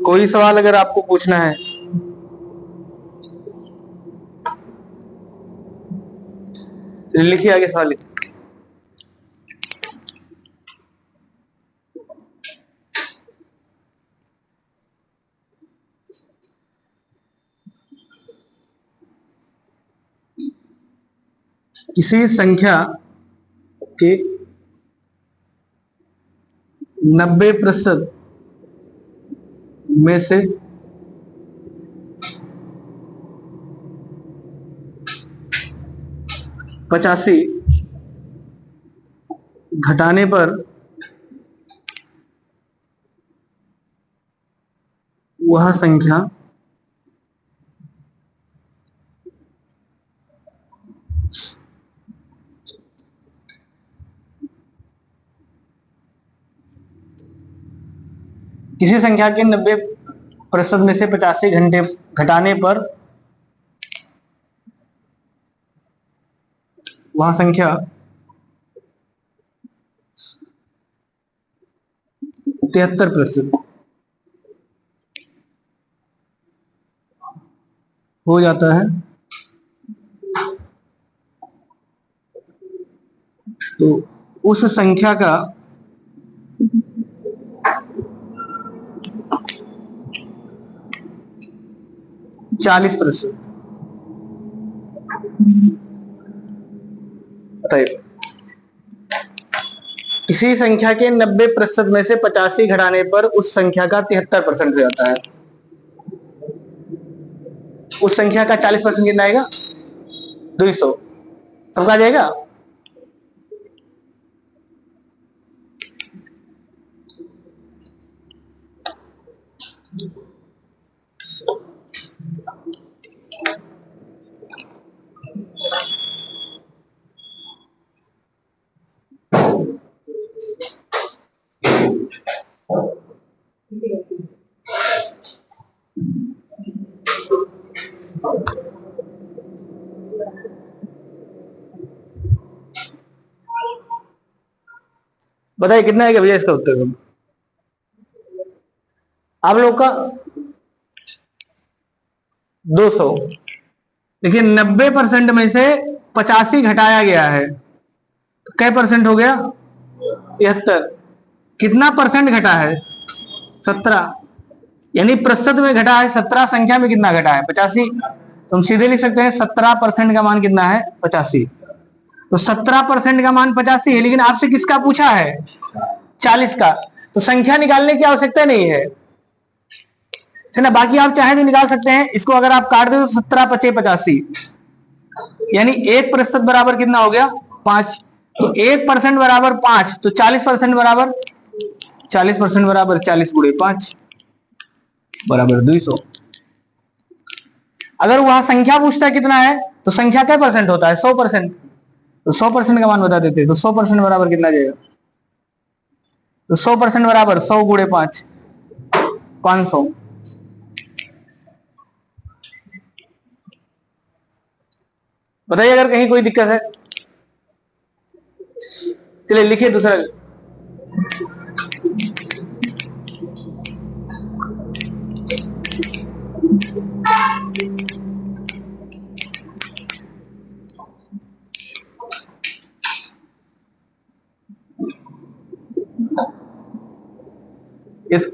कोई सवाल अगर आपको पूछना है? लिखिए आगे सवाल लिखिए। किसी संख्या के 90% में से 85 घटाने पर वह संख्या किसी संख्या के 90% में से 85 घंटे घटाने पर वह संख्या 73% हो जाता है। तो उस संख्या का 40%। बताइए, किसी संख्या के 90% में से 85 घटाने पर उस संख्या का 73% हो जाता है। उस संख्या का 40% कितना आएगा? 200। समझा जाएगा? बताइए कितना आएगा भैया इसका उत्तर? आप लोग का 200। देखिए 90% में से 85 घटाया गया है, तो क्या परसेंट हो गया? 73। कितना परसेंट घटा है? 17। यानी प्रतिशत में घटा है, 17 संख्या में कितना घटा है? 85। तो हम सीधे लिख सकते हैं 17% का मान कितना है? 85। तो 17% का मान 85 है, लेकिन आपसे किसका पूछा है? 40 का। तो संख्या निकालने की आवश्यकता नहीं है ना। बाकी आप चाहे तो निकाल सकते हैं इसको। अगर आप काट दे तो 17 पचे 85, यानी 1% बराबर कितना हो गया? 5। तो 1% बराबर 5, तो 40% बराबर 40 गुणे 5 बराबर 200। अगर वह संख्या पूछता है कितना है, तो संख्या क्या परसेंट होता है? 100%। तो 100% का मान बता देते हैं। तो 100% बराबर कितना जाएगा? तो 100% बराबर 100 गुणे 5, 500। बताइए अगर कहीं कोई दिक्कत है। चलिए लिखिए दूसरा।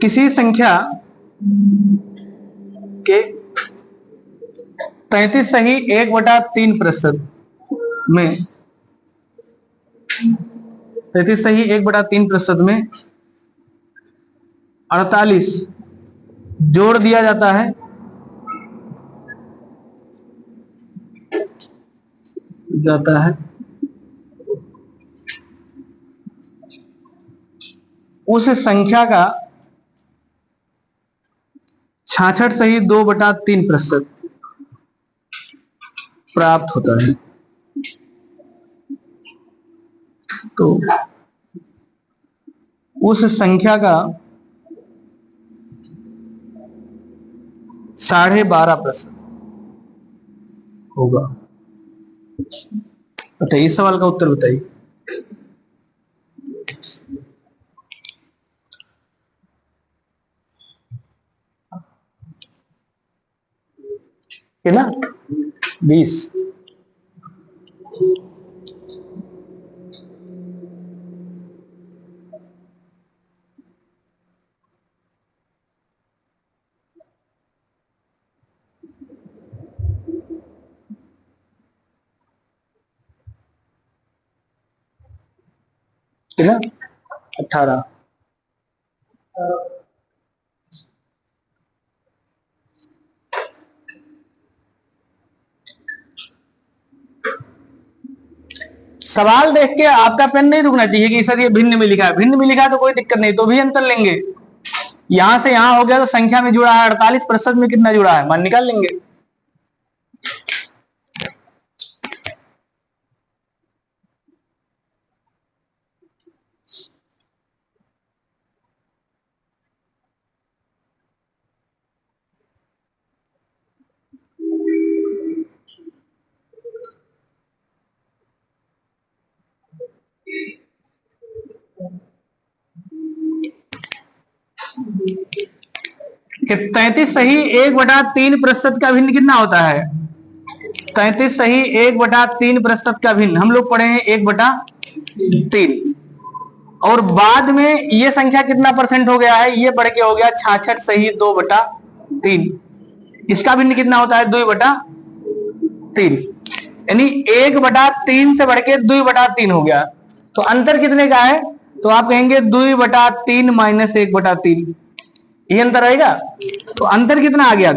किसी संख्या के 35 सही 1/3% में 33 सही 1/3% में 48 जोड़ दिया जाता है, उस संख्या का 66 सही 2/3% प्राप्त होता है। तो उस संख्या का 12.5% होगा। बताइए इस सवाल का उत्तर बताइए। कितना 20। कितना 18। सवाल देख के आपका पेन नहीं रुकना चाहिए कि सर ये भिन्न में लिखा है, भिन्न में लिखा है तो कोई दिक्कत नहीं, तो भी अंतर लेंगे। यहां से यहां हो गया तो संख्या में जुड़ा है 48% में कितना जुड़ा है मान निकाल लेंगे। कि 33 सही 1/3% का भिन्न कितना होता है? 33 सही 1/3% का भिन्न हम लोग पढ़े हैं 1/3। और बाद में ये संख्या कितना परसेंट हो गया है? ये बढ़ के हो गया 66 सही 2/3। इसका भिन्न कितना होता है? 2/3। यानी 1/3 से बढ़ के 2/3 हो गया। तो अंतर कितने का है? तो आप कहेंगे 2/3 माइनस 1/3, ये अंतर आएगा। तो अंतर कितना आ गया?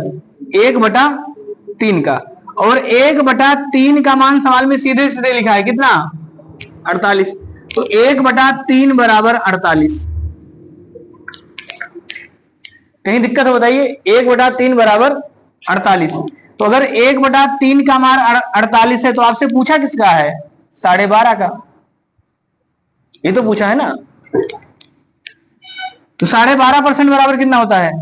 1/3 का। और 1/3 का मान सवाल में सीधे सीधे लिखा है कितना? 48। तो 1/3 बराबर 48। कहीं दिक्कत हो बताइए? 1/3 बराबर 48। तो अगर 1/3 का मान 48 है तो आपसे पूछा किसका है? 12.5 का। ये तो पूछा है ना। तो 12.5% बराबर कितना होता है?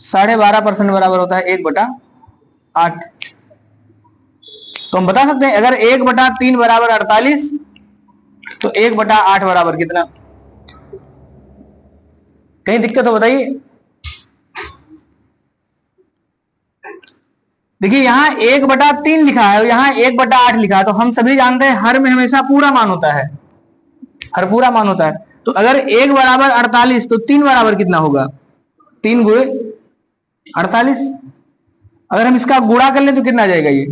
12.5% बराबर होता है 1/8। तो हम बता सकते हैं अगर 1/3 बराबर 48 तो 1/8 बराबर कितना? कहीं दिक्कत हो बताइए? देखिए यहाँ 1/3 लिखा है और यहाँ 1/8 लिखा है, तो हम सभी जानते हैं हर में हमेशा पूरा मान होता है, हर पूरा मान होता है। तो अगर 1 बराबर 48 तो 3 बराबर कितना होगा? 3 गुणे 48। अगर हम इसका गुणा कर लें तो कितना आ जाएगा? ये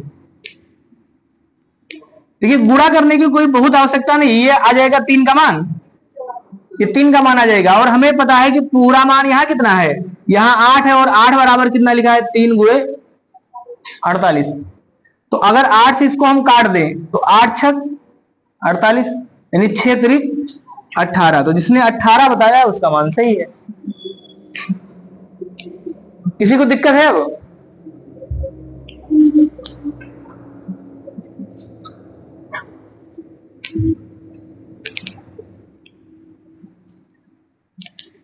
देखिए गुणा करने की कोई बहुत आवश्यकता नहीं, ये आ जाएगा 3 का मान, ये 3 का मान आ जाएगा। और हमें पता है कि पूरा मान यहाँ कितना है? यहाँ 8 है और 8 बराबर कितना लिखा है? 3 गुणे 48। तो अगर 8 से इसको हम काट दें तो 8 छक 48, यानी 6 त्रिक 18। तो जिसने 18 बताया उसका मान सही है। किसी को दिक्कत है अब?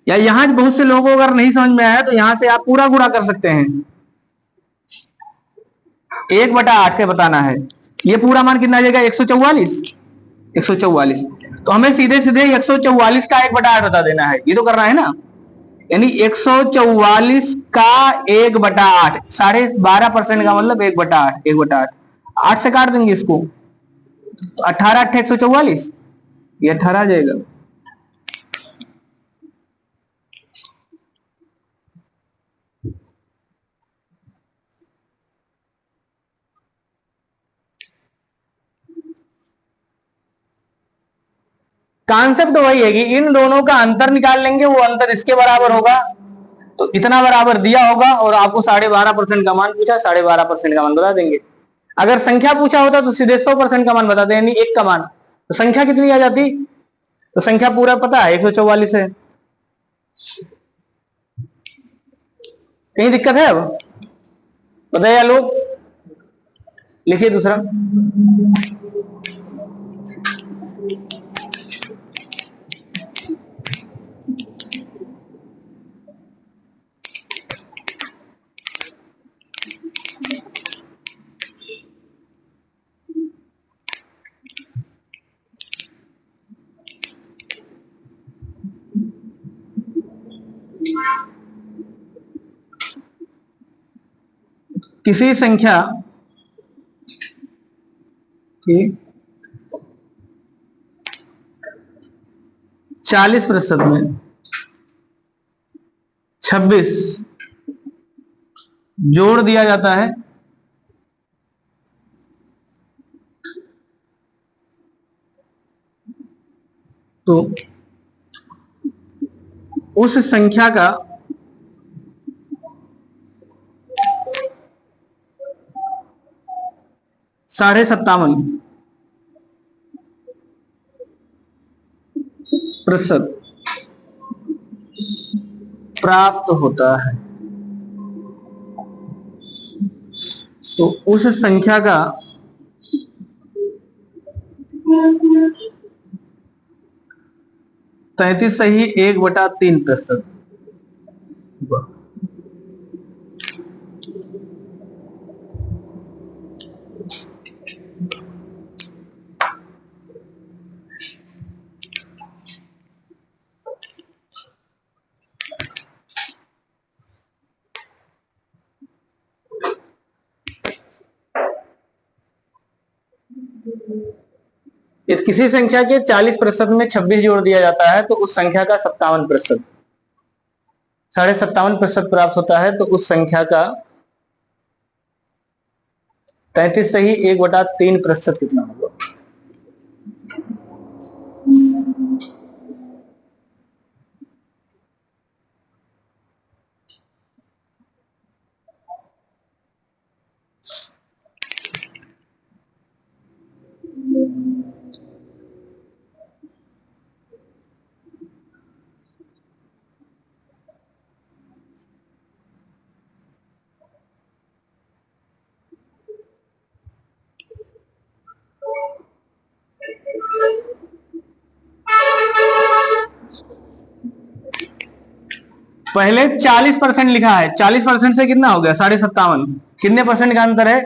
या यहां बहुत से लोगों को अगर नहीं समझ में आया तो यहां से आप पूरा गुणा कर सकते हैं। 1/8 के बताना है, ये पूरा मान कितना आ जाएगा? 144। 144। तो हमें सीधे सीधे 144 का 1/8 बता देना है, ये तो करना है ना। यानी 144 का 1/8, 12.5% का मतलब 1/8। 1/8 8 से काट देंगे इसको तो 18 8 144, ये 18 आ जाएगा। कॉन्सेप्ट वही है कि इन दोनों का अंतर निकाल लेंगे, वो अंतर इसके बराबर होगा तो इतना बराबर दिया होगा और आपको 12.5% का मान पूछा, 12.5% का मान बता देंगे। अगर संख्या पूछा होता तो सीधे 100% का मान बता दें, यानी 1 का मान। तो संख्या कितनी आ जाती? तो संख्या पूरा पता है 144 है। कहीं दिक्कत है अब? बताइए लोग, लिखिए दूसरा। किसी संख्या की 40% में 26 जोड़ दिया जाता है तो उस संख्या का 57% प्राप्त होता है। तो उस संख्या का 33.1/3%। यदि किसी संख्या के 40% में 26 जोड़ दिया जाता है तो उस संख्या का 57%, 57.5% प्राप्त होता है। तो उस संख्या का 33.1/3% कितना होगा? पहले 40% लिखा है, 40% से कितना हो गया? 57.5। कितने परसेंट का अंतर है?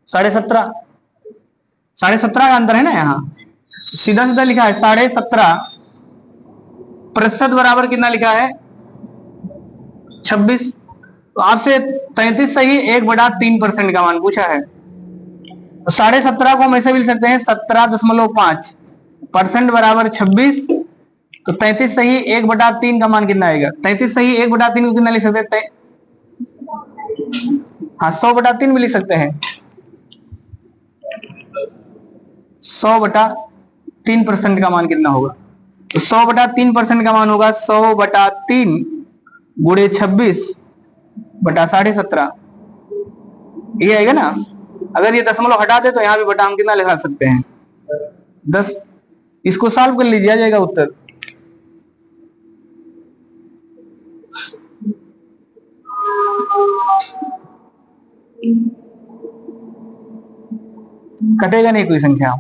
17.5। 17.5 का अंतर है ना। यहाँ सीधा सीधा लिखा है 17.5% बराबर कितना लिखा है? 26। तो आपसे 33.1/3% का मान पूछा है। तो 17.5 को हम ऐसे भी लिख सकते हैं 17.5% बराबर 26। तो 33.1/3 का मान कितना आएगा? 33.1/3 को कितना लिख सकते हैं? हाँ, 100/3 भी लिख सकते हैं। 100/3% का मान कितना होगा? तो 100/3% का मान होगा 100/3 गुणे 26/17.5। ये आएगा ना। अगर ये दशमलव हटा दे तो यहाँ भी बटा हम कितना लिखा सकते हैं? 10। इसको सॉल्व कर लीजिए, आ जाएगा उत्तर। कटेगा नहीं कोई संख्या।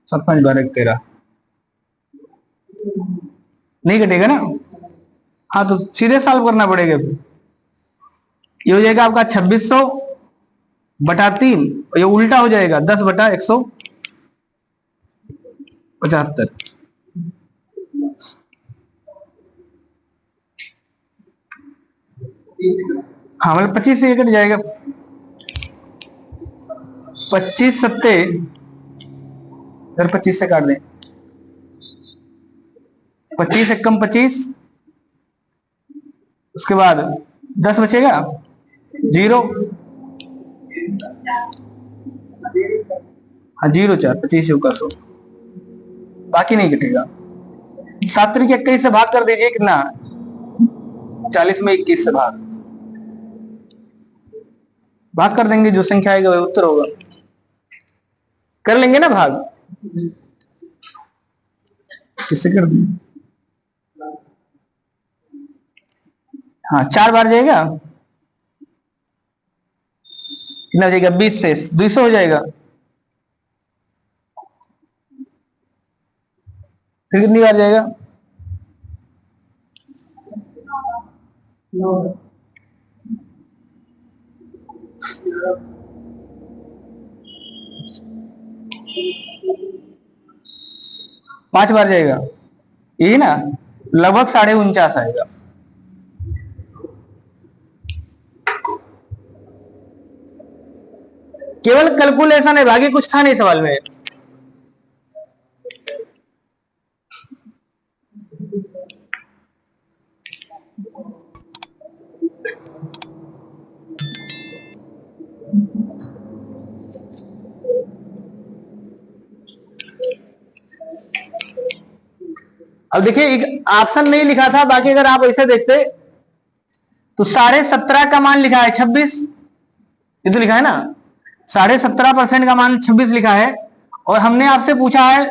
7 5 12 13 नहीं कटेगा ना। हाँ, तो सीधे सॉल्व करना पड़ेगा। ये हो जाएगा आपका 2600/3 और ये उल्टा हो जाएगा 10/175। हाँ, मतलब 25 से ये कट जाएगा। 25 सत्ते अगर 25 से काट दें, 25 एकम 25, उसके बाद 10 बचेगा, 0। हाँ, 0 4 25 का 100, बाकी नहीं कटेगा। 7 3 21 से भाग कर दीजिए, कितना? 40 में 21 से भाग कर देंगे, जो संख्या आएगा वही उत्तर होगा। कर लेंगे ना भाग? किससे कर देंगे? हाँ, 4 बार जाएगा, कितना हो जाएगा? 20 से 200 हो जाएगा। फिर कितनी बार जाएगा? 5 बार जाएगा। यही ना, लगभग 49.5 आएगा। केवल कैलकुलेशन है, बाकी कुछ था नहीं सवाल में। अब देखिए एक ऑप्शन नहीं लिखा था, बाकी अगर आप ऐसे देखते तो 17.5 का मान लिखा है 26, ये तो लिखा है ना, 17.5% का मान 26 लिखा है, और हमने आपसे पूछा है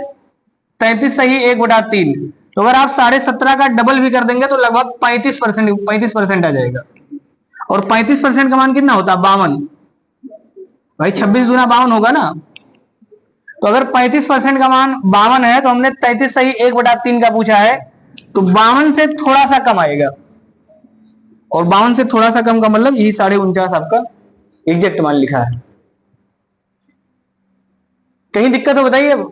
33 सही 1/3। तो अगर आप 17.5 का डबल भी कर देंगे तो लगभग 35% आ जाएगा। और 35% का मान कितना होता है? 52। भाई 26 दूना 52 होगा ना। तो अगर 35% का मान 52 है तो हमने 33 सही 1/3 का पूछा है, तो 52 से थोड़ा सा कम आएगा, और 52 से थोड़ा सा कम का मतलब ये 49.5 आपका एग्जैक्ट मान लिखा है। कहीं दिक्कत हो बताइए अब।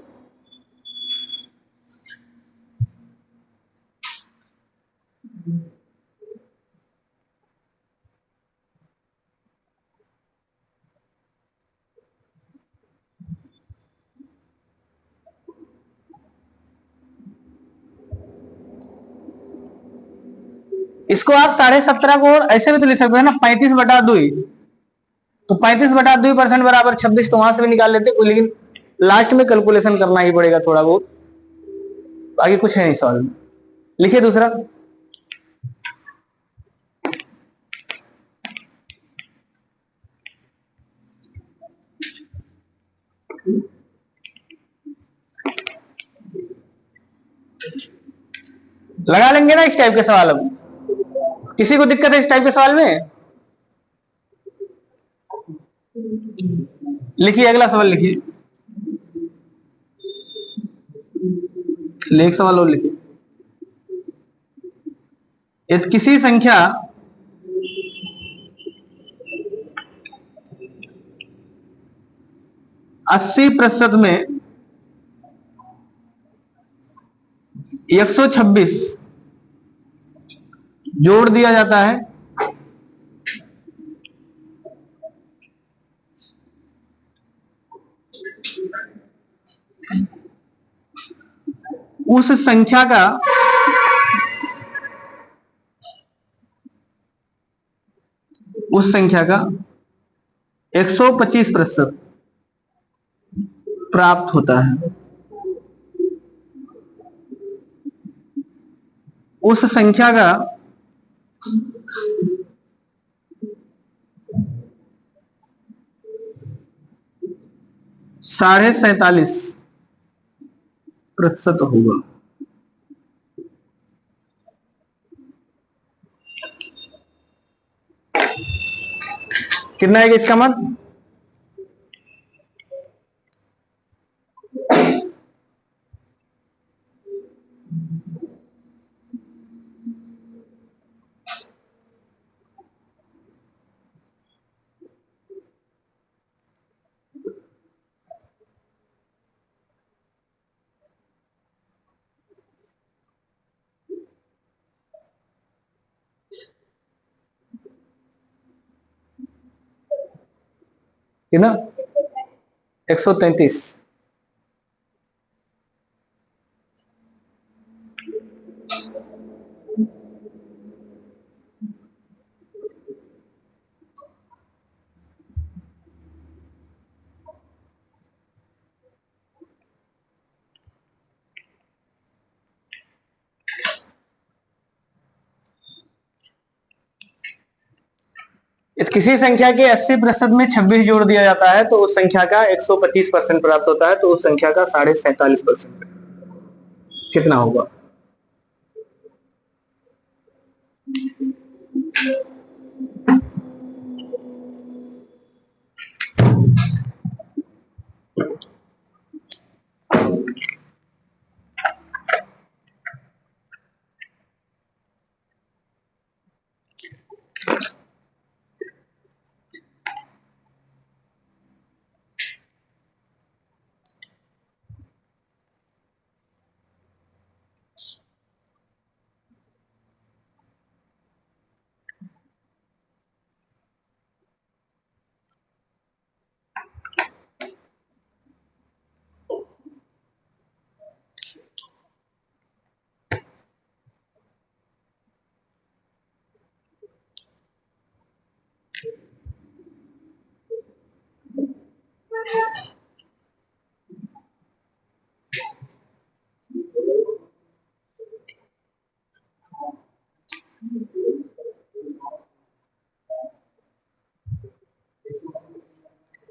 इसको आप 17.5 को और ऐसे भी तो लिख सकते हैं ना, 35/2। तो 35/2% बराबर 26, तो वहां से भी निकाल लेते कोई, लेकिन लास्ट में कैलकुलेशन करना ही पड़ेगा थोड़ा बहुत, आगे कुछ है नहीं सवाल में। लिखिए दूसरा। लगा लेंगे ना इस टाइप के सवाल अब? किसी को दिक्कत है इस टाइप के सवाल में? लिखिए अगला सवाल लिखिए। एक सवाल और लिखिए। यदि किसी संख्या 80% में 126 जोड़ दिया जाता है, उस संख्या का 125% प्राप्त होता है। उस संख्या का 47.5% होगा। कितना है इसका मान? कितना? 133। किसी संख्या के 80% में 26 जोड़ दिया जाता है तो उस संख्या का 125% प्राप्त होता है, तो उस संख्या का 47.5% कितना होगा?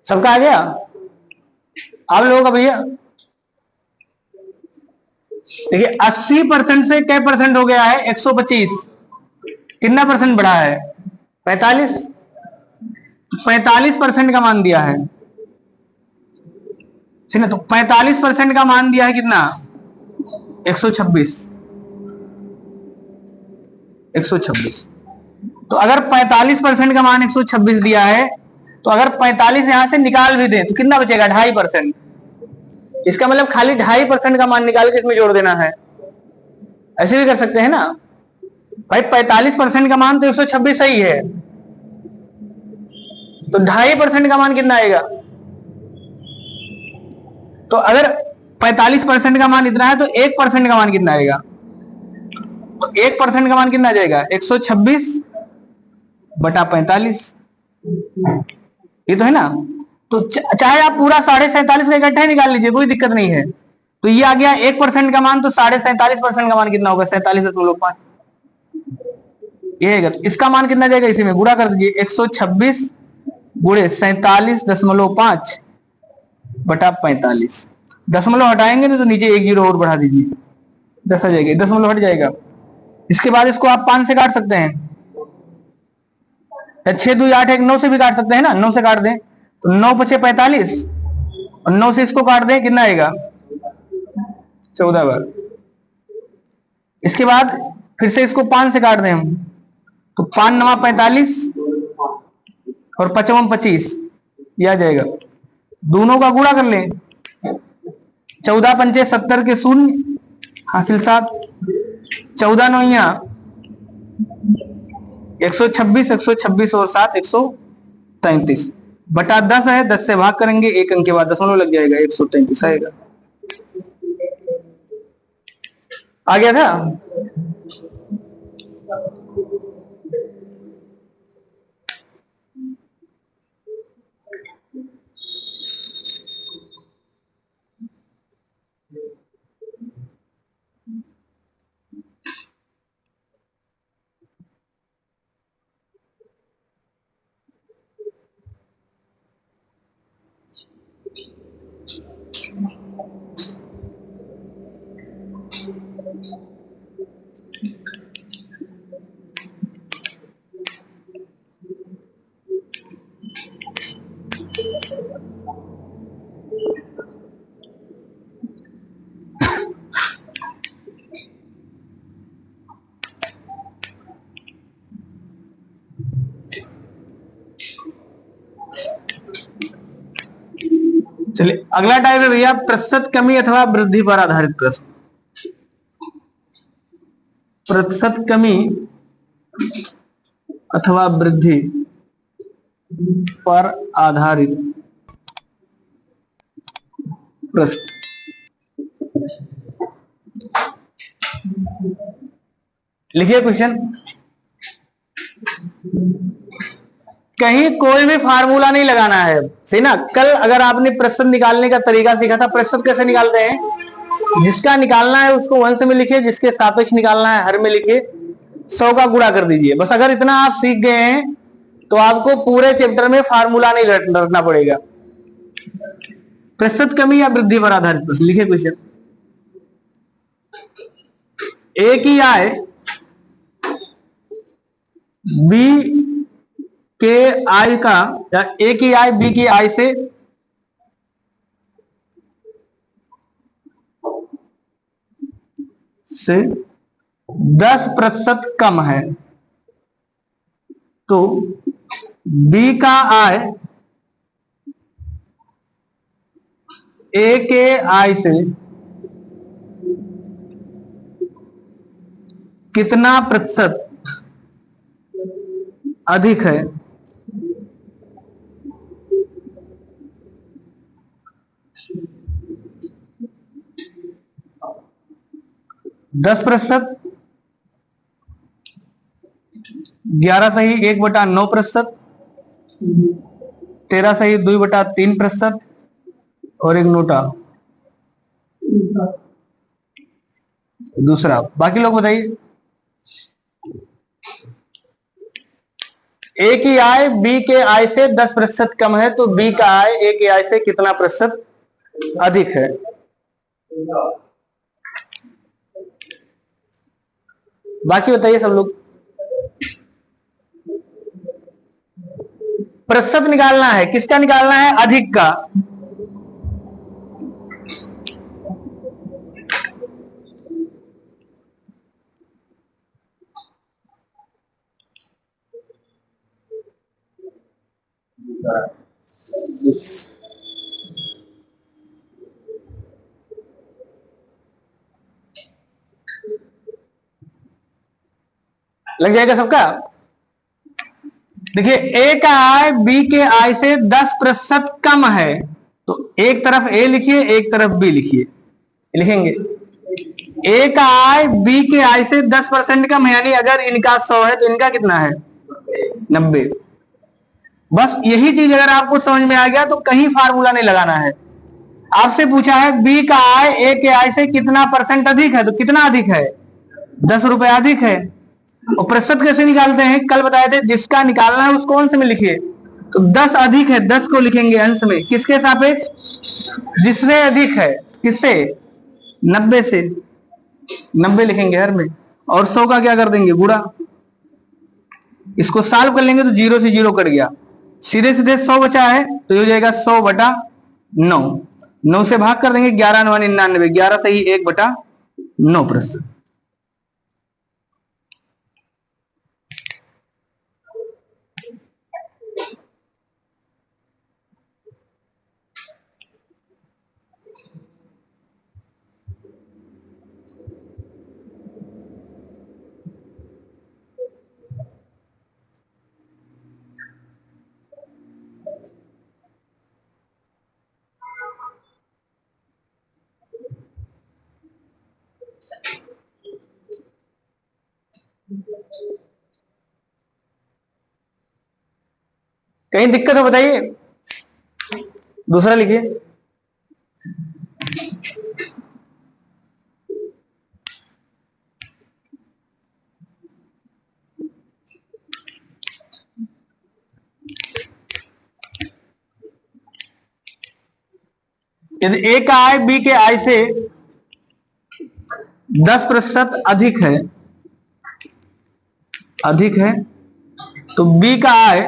सबका आ गया? आप लोगों का भैया देखिए 80% से क्या परसेंट हो गया है? 125। कितना परसेंट बढ़ा है? 45। 45% का मान दिया है, ठीक है? तो 45% का मान दिया है कितना? 126। 126। तो अगर 45% का मान 126 दिया है, तो अगर 45 यहां से निकाल भी दें तो कितना बचेगा? 2.5%। इसका मतलब खाली 2.5% का मान निकाल के इसमें जोड़ देना है। ऐसे भी कर सकते हैं ना भाई। 45% का मान तो 126 सही है, तो 2.5% का मान कितना आएगा? तो अगर 45% का मान इतना है तो 1% का मान कितना आएगा? तो 1% का मान कितना आ जाएगा? 126/45। ये तो है ना। तो चाहे आप पूरा 47.5 का इकट्ठा ही निकाल लीजिए, कोई दिक्कत नहीं है। तो ये आ गया 1% का मान, तो 47.5% का मान कितना होगा? 47.5। ये है, तो इसका मान कितना जाएगा? इसी में गुणा कर दीजिए। 126 गुणे 47.5/45। दशमलव हटाएंगे ना तो नीचे एक जीरो और बढ़ा दीजिए, 10 आ जाएगा, दशमलव हट जाएगा। इसके बाद इसको आप 5 से काट सकते हैं, 6 2 8 1 9 से भी काट सकते हैं ना। 9 से काट दें तो 9 पचे 45, और 9 से इसको काट दें कितना आएगा? 14 बार। इसके बाद फिर से इसको 5 से काट दें हम, तो 5 9 45 और 55 25, ये आ जाएगा। दोनों का गुणा कर लें, 14 पंचे 70 के शून्य, हासिल 7। 14 नौया 126, 126 और 7 133/10 है। 10 से भाग करेंगे, एक अंक के बाद दशमलव लग जाएगा, 133 आएगा। आ गया था? चलिए अगला टाइप है भैया प्रतिशत कमी अथवा वृद्धि पर आधारित प्रश्न। प्रतिशत कमी अथवा वृद्धि पर आधारित प्रश्न। लिखिए क्वेश्चन। कहीं कोई भी फार्मूला नहीं लगाना है, सही ना। कल अगर आपने प्रतिशत निकालने का तरीका सीखा था, प्रतिशत कैसे निकालते हैं? जिसका निकालना है उसको वंश में लिखिए, जिसके सापेक्ष निकालना है हर में लिखिए, 100 का गुणा कर दीजिए। बस अगर इतना आप सीख गए हैं तो आपको पूरे चैप्टर में फार्मूला नहीं रटना पड़ेगा। प्रतिशत कमी या वृद्धि पर आधारित प्रश्न। लिखिए क्वेश्चन। ए की आय बी के आय का, या ए की आय बी की आय से से 10% कम है, तो बी का आय ए के आय से कितना प्रतिशत अधिक है? दस प्रतिशत, 11 सही 1/9%, 13 सही 2/3%, और एक नोटा दूसरा। बाकी लोग बताइए। ए की आय बी के आय से 10% कम है, तो बी का आय ए के आय से कितना प्रतिशत अधिक है? बाकी बताइए सब लोग। प्रतिशत निकालना है, किसका निकालना है? अधिक का। लग जाएगा सबका? देखिए, ए का आय बी के आय से 10% कम है, तो एक तरफ ए लिखिए, एक तरफ बी लिखिए। लिखेंगे ए का आय बी के आय से 10% कम है, यानी अगर इनका 100 है तो इनका कितना है? 90। बस यही चीज अगर आपको समझ में आ गया तो कहीं फार्मूला नहीं लगाना है। आपसे पूछा है बी का आय ए के आय से कितना % अधिक है, तो कितना अधिक है? 10 रुपए अधिक है। और प्रतिशत कैसे निकालते हैं? कल बताए थे, जिसका निकालना है उसको अंश में लिखिए। तो 10 अधिक है, 10 को लिखेंगे अंश में, किसके सापेक्ष? जिससे अधिक है। किससे? 90 से। 90 लिखेंगे हर में, और 100 का क्या कर देंगे? गुणा। इसको सॉल्व कर लेंगे तो 0 से 0 कट गया, सीधे सीधे 100 बचा है, तो ये हो जाएगा 100/9। 9 से भाग कर देंगे, 11 9 99, 11 सही 1/9%। कहीं दिक्कत है बताइए, दूसरा लिखिए। यदि ए का आय बी के आय से 10% अधिक है, तो बी का आय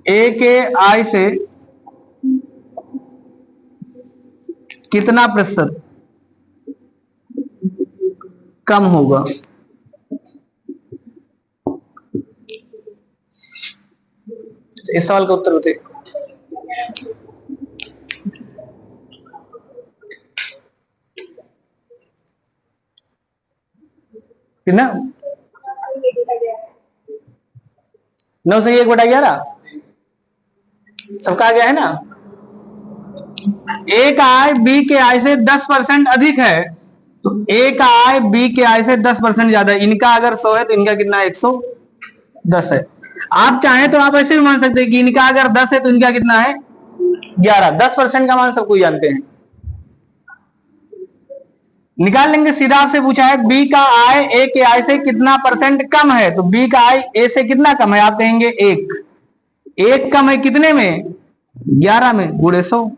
ए के आय से कितना प्रतिशत कम होगा? इस सवाल का उत्तर बताइए। कितना? 9 से 1/11 सबका आ गया है ना? ए का आय बी के आय से 10% अधिक है, तो ए का आय बी के आय से 10% ज्यादा है। इनका अगर 100 है तो इनका कितना है? 110 है। आप चाहें तो आप ऐसे भी मान सकते हैं कि इनका अगर 10 है तो इनका कितना है? 11। 10% का मान सब कोई जानते हैं, निकाल लेंगे। सीधा आपसे पूछा है बी का आय ए के आय से कितना % कम है, तो बी का आय ए से कितना कम है? आप कहेंगे 1। 1 कम है कितने में? 11 में, गुणे 100।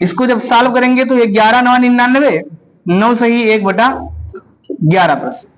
इसको जब सॉल्व करेंगे तो ये 11 9 99, 9 सही 1/11%।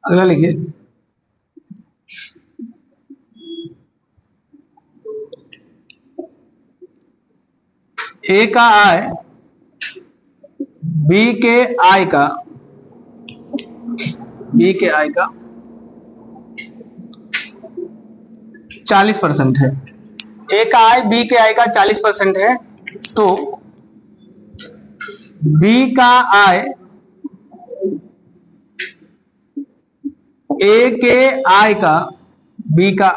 अगला लिखिए। ए का आय बी के आय का, बी के आय का 40% है। ए का आय बी के आय का 40% है, तो बी का आय ए के आय का, बी का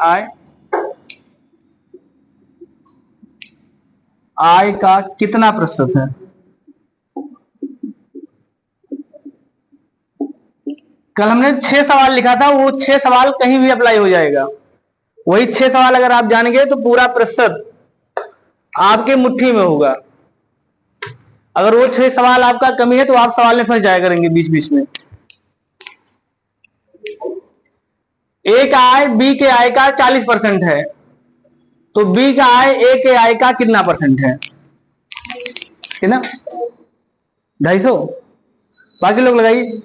आय का कितना प्रतिशत है? कल हमने 6 सवाल लिखा था, वो 6 सवाल कहीं भी अप्लाई हो जाएगा। वही 6 सवाल अगर आप जान गए तो पूरा प्रतिशत आपके मुट्ठी में होगा। अगर वो 6 सवाल आपका कमी है तो आप सवाल में फंस जाया करेंगे बीच बीच में। ए का आय बी के आय का 40% है, तो बी का आय ए के आय का कितना परसेंट है? कितना? 250। बाकी लोग लगाइए।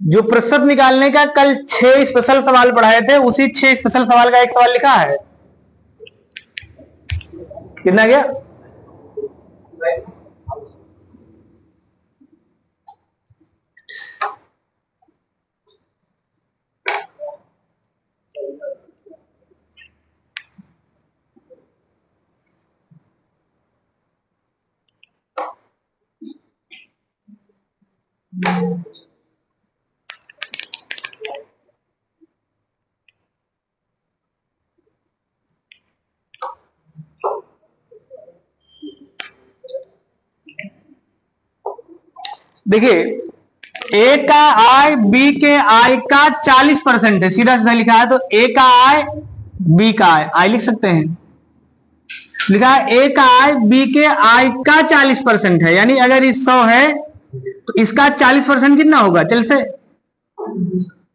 जो प्रतिशत निकालने का कल 6 स्पेशल सवाल पढ़ाए थे, उसी 6 स्पेशल सवाल का एक सवाल लिखा है। कितना गया? देखिए, ए का आय बी के आय का 40% है, सीधा सीधा लिखा है। तो ए का आय बी का आय लिख सकते हैं। लिखा है ए का आय बी के आय का 40% है, यानी अगर इस 100 है तो इसका 40% कितना होगा? चल से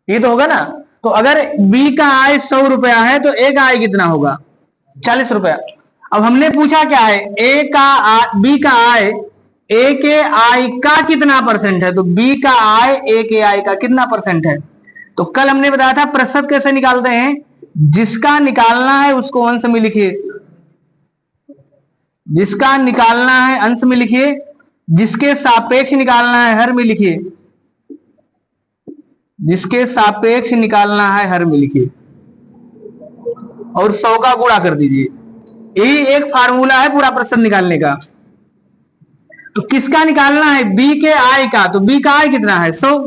ये तो होगा ना। तो अगर बी का आय 100 रुपया है तो ए का आय कितना होगा? 40 रुपया। अब हमने पूछा क्या है? ए का बी का आय ए के आय का कितना परसेंट है? तो बी का आय ए के आय का कितना परसेंट है? तो कल हमने बताया था प्रतिशत कैसे निकालते हैं। जिसका निकालना है उसको अंश में लिखिए, जिसका निकालना है अंश में लिखिए, जिसके सापेक्ष निकालना है हर में लिखिए, जिसके सापेक्ष निकालना है हर में लिखिए, और 100 का गुणा कर दीजिए। यही एक फार्मूला है पूरा प्रतिशत निकालने का। तो किसका निकालना है? बी के आय का। तो बी का आय कितना है? 100।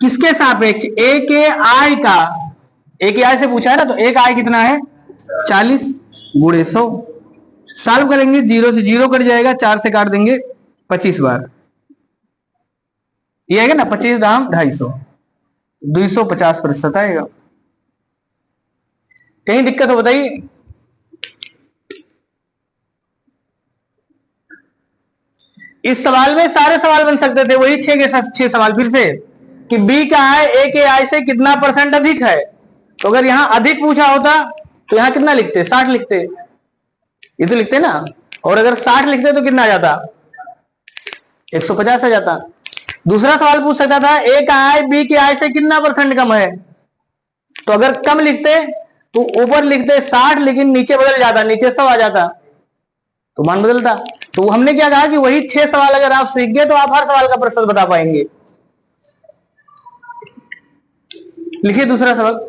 किसके सापेक्ष? ए के आय का। ए के आय से पूछा है ना, तो ए का आय कितना है? 40 गुणे 100। सॉल्व करेंगे, 0 से 0 कट जाएगा, 4 से काट देंगे 25 बार। ये आएगा ना 25 दाम 250, 250% आएगा। कहीं दिक्कत हो बताइए। इस सवाल में सारे सवाल बन सकते थे, वही 6 के 6 सवाल फिर से, कि बी का आय ए के आय से कितना परसेंट अधिक है। तो अगर यहां अधिक पूछा होता तो यहां कितना लिखते? 60 लिखते। ये तो लिखते ना। और अगर 60 लिखते तो कितना आ जाता? 150 आ जाता। दूसरा सवाल पूछ सकता था, ए का आय बी के आय से कितना परसेंट कम है। तो अगर कम लिखते तो ऊपर लिखते 60, लेकिन नीचे बदल जाता, नीचे 100 आ जाता, तो मान बदलता। तो हमने क्या कहा कि वही 6 सवाल अगर आप सीख गए तो आप हर सवाल का प्रतिशत बता पाएंगे। लिखिए दूसरा सवाल।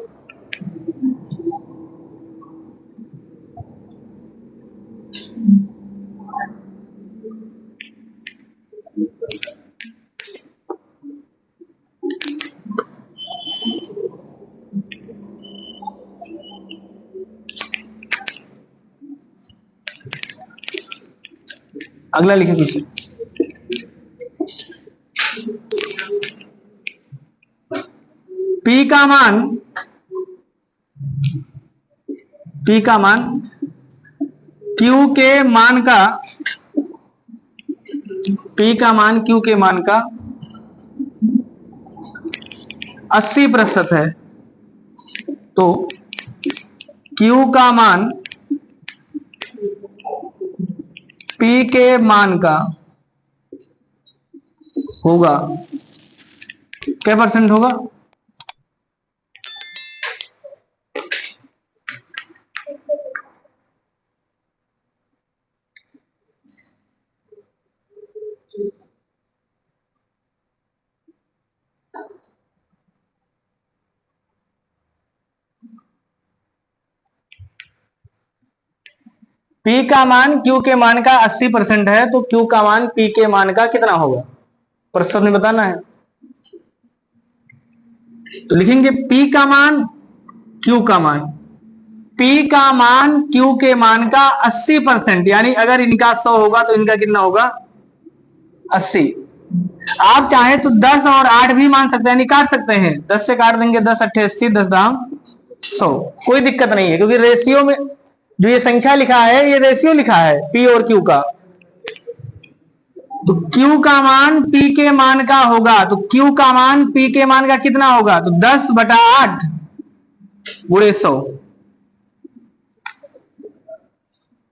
अगला लिखिए दूसरा। पी का मान, पी का मान Q के मान का, P का मान Q के मान का 80% है, तो Q का मान P के मान का होगा, क्या परसेंट होगा? P का मान Q के मान का 80% है, तो Q का मान P के मान का कितना होगा, प्रतिशत में बताना है। तो लिखेंगे P का मान Q का मान, P का मान Q के मान का 80%, यानी अगर इनका 100 होगा तो इनका कितना होगा, 80। आप चाहे तो 10 और 8 भी मान सकते हैं, काट सकते हैं, 10 से काट देंगे, 10 अट्ठे 80, 10 दाम 100, कोई दिक्कत नहीं है, क्योंकि रेशियो में जो ये संख्या लिखा है ये रेशियो लिखा है P और Q का। तो Q का मान P के मान का होगा, तो Q का मान P के मान का कितना होगा, तो 10/8 गुणे 100।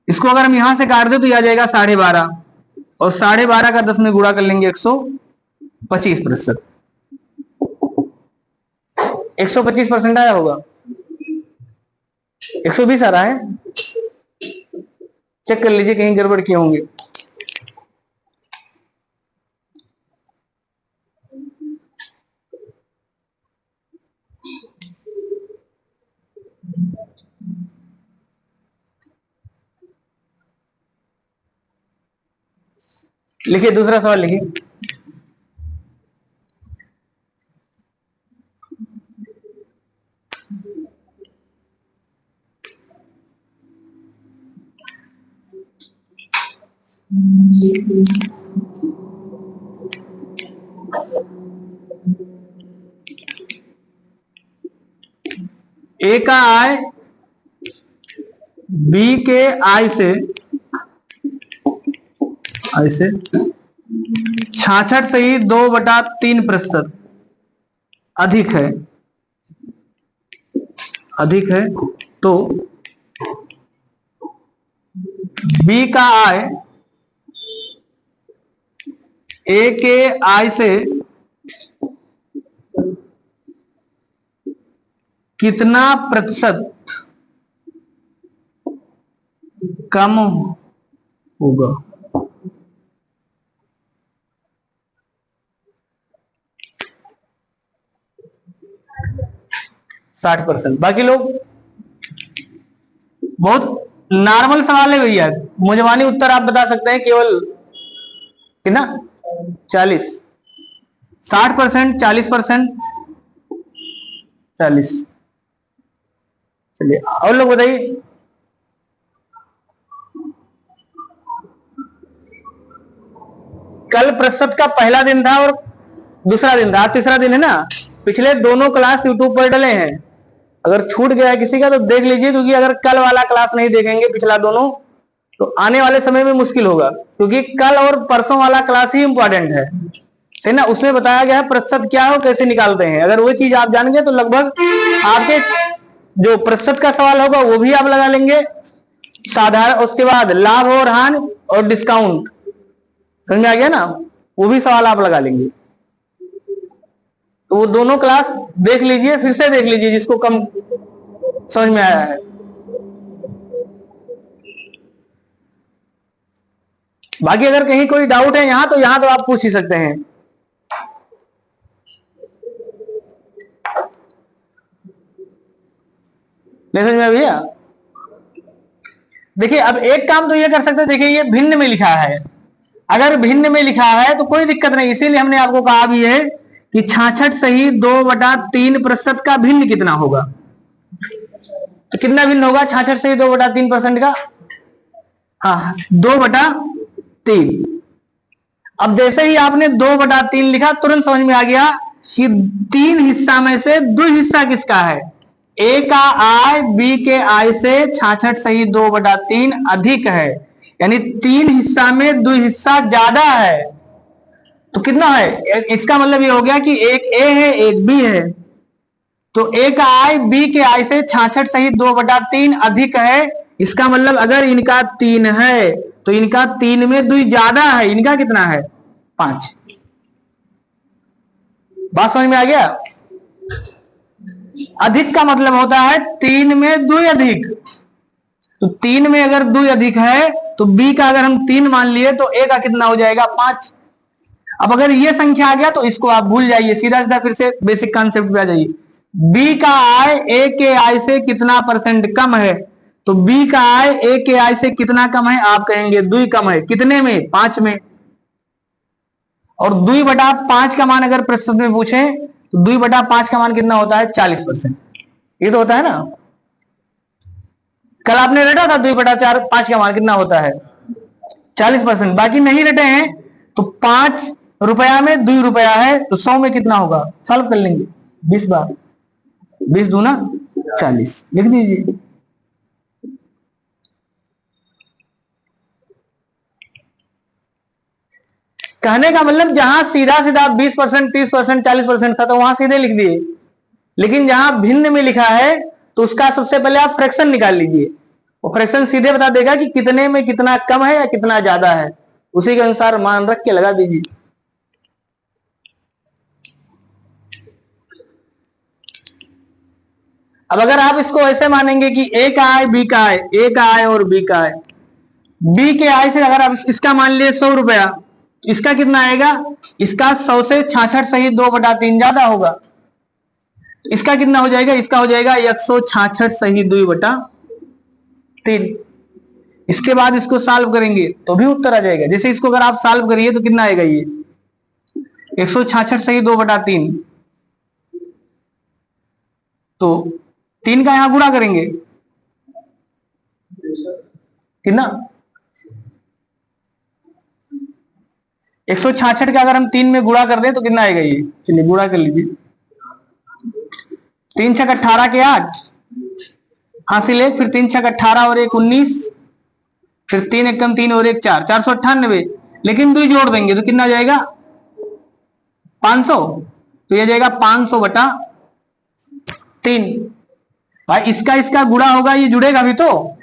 इसको अगर हम यहां से काट दे तो यह आ जाएगा 12.5, और 12.5 का 10 में गुणा कर लेंगे 125%। 125% आया होगा, 120 आ रहा है, चेक कर लीजिए कहीं गड़बड़ किए होंगे। लिखिए दूसरा सवाल लिखिए। ए का आय बी के आय से 66.2/3% अधिक है, तो बी का आय ए के आय से कितना प्रतिशत कम होगा? %60। बाकी लोग बहुत नॉर्मल सवाल है भैया, मुजवानी उत्तर आप बता सकते हैं, केवल कितना 40, 60%, 40%, 40। चलिए और लोग बताइए। कल प्रतिशत का पहला दिन था और दूसरा दिन था, तीसरा दिन है ना। पिछले दोनों क्लास यूट्यूब पर डले हैं, अगर छूट गया किसी का तो देख लीजिए, क्योंकि अगर कल वाला क्लास नहीं देखेंगे पिछला दोनों तो आने वाले समय में मुश्किल होगा, क्योंकि कल और परसों वाला क्लास ही इंपॉर्टेंट है ना। उसमें बताया गया है प्रतिशत क्या है, कैसे निकालते हैं। अगर वो चीज आप जान गए तो लगभग आपके जो प्रतिशत का सवाल होगा वो भी आप लगा लेंगे साधारण। उसके बाद लाभ और हानि और डिस्काउंट, समझ में आ गया ना, वो भी सवाल आप लगा लेंगे। तो वो दोनों क्लास देख लीजिए, फिर से देख लीजिए जिसको कम समझ में आया है। बाकी अगर कहीं कोई डाउट है यहां तो आप पूछ ही सकते हैं। नहीं समझ में भैया? देखिए अब एक काम तो ये कर सकते हैं, देखिए ये भिन्न में लिखा है, अगर भिन्न में लिखा है तो कोई दिक्कत नहीं, इसीलिए हमने आपको कहा भी है कि 66.2/3% का भिन्न कितना होगा। तो कितना भिन्न होगा 66.2/3% का? हाँ 2/3। अब जैसे ही आपने 2/3 लिखा तुरंत समझ में आ गया कि 3 हिस्सा में से 2 हिस्सा किसका है, ए का आय बी के आय से 66 सही 2/3 अधिक है, यानी 3 हिस्सा में 2 हिस्सा ज्यादा है। तो कितना है, इसका मतलब ये हो गया कि एक ए है एक बी है। तो ए का आय बी के आय से 66 सही 2/3 अधिक है। इसका मतलब अगर इनका 3 है तो इनका 3 में 2 ज्यादा है, इनका कितना है 5। बात समझ में आ गया। अधिक का मतलब होता है 3 में 2 अधिक। तो 3 में अगर 2 अधिक है तो बी का अगर हम 3 मान लिए तो ए का कितना हो जाएगा 5। अब अगर ये संख्या आ गया तो इसको आप भूल जाइए, सीधा सीधा फिर से बेसिक कॉन्सेप्ट पे आ जाइए। बी का आय ए के आय से कितना परसेंट कम है, तो बी का आय ए के आय से कितना कम है, आप कहेंगे 2 कम है। कितने में, 5 में। और 2/5 का मान अगर प्रश्न में पूछे तो 2/5 का मान कितना होता है 40%। ये तो होता है ना, कल आपने रटा था 2/5 का मान कितना होता है 40%। बाकी नहीं रटे हैं तो 5 रुपया में 2 रुपया है तो 100 में कितना होगा, सॉल्व कर लेंगे 20 बार। 20 दूना 40 लिख दीजिए। कहने का मतलब जहां सीधा सीधा 20%, 30%, 40% था तो वहां सीधे लिख दिए, लेकिन जहां भिन्न में लिखा है तो उसका सबसे पहले आप फ्रैक्शन निकाल लीजिए। वो फ्रैक्शन सीधे बता देगा कि कितने में कितना कम है या कितना ज्यादा है, उसी के अनुसार मान रख के लगा दीजिए। अब अगर आप इसको ऐसे मानेंगे कि ए का आय बी का आय, ए का आय और बी का आय, बी के आय से अगर आप इसका मान लिए 100 रुपया, इसका कितना आएगा, इसका 100 से 66 सही 2/3 ज्यादा होगा। इसका कितना हो जाएगा, इसका हो जाएगा 166 सही 2/3। इसके बाद इसको सॉल्व करेंगे तो भी उत्तर आ जाएगा। जैसे इसको अगर आप सॉल्व करिए तो कितना आएगा, ये 166 सही 2/3, तो 3 का यहां गुणा करेंगे कितना, 166 का अगर हम 3 में गुणा कर दें तो कितना आएगा, ये चलिए गुणा कर लीजिए। 3 छक 18 के 8 हासिल 1, फिर 3 छक 18 और 1 19, फिर 3 एकम 3 और 1 4, 498। लेकिन 2 जोड़ देंगे तो कितना जाएगा 500। तो यह जाएगा 500/3। भाई इसका इसका गुणा होगा, ये जुड़ेगा भी तो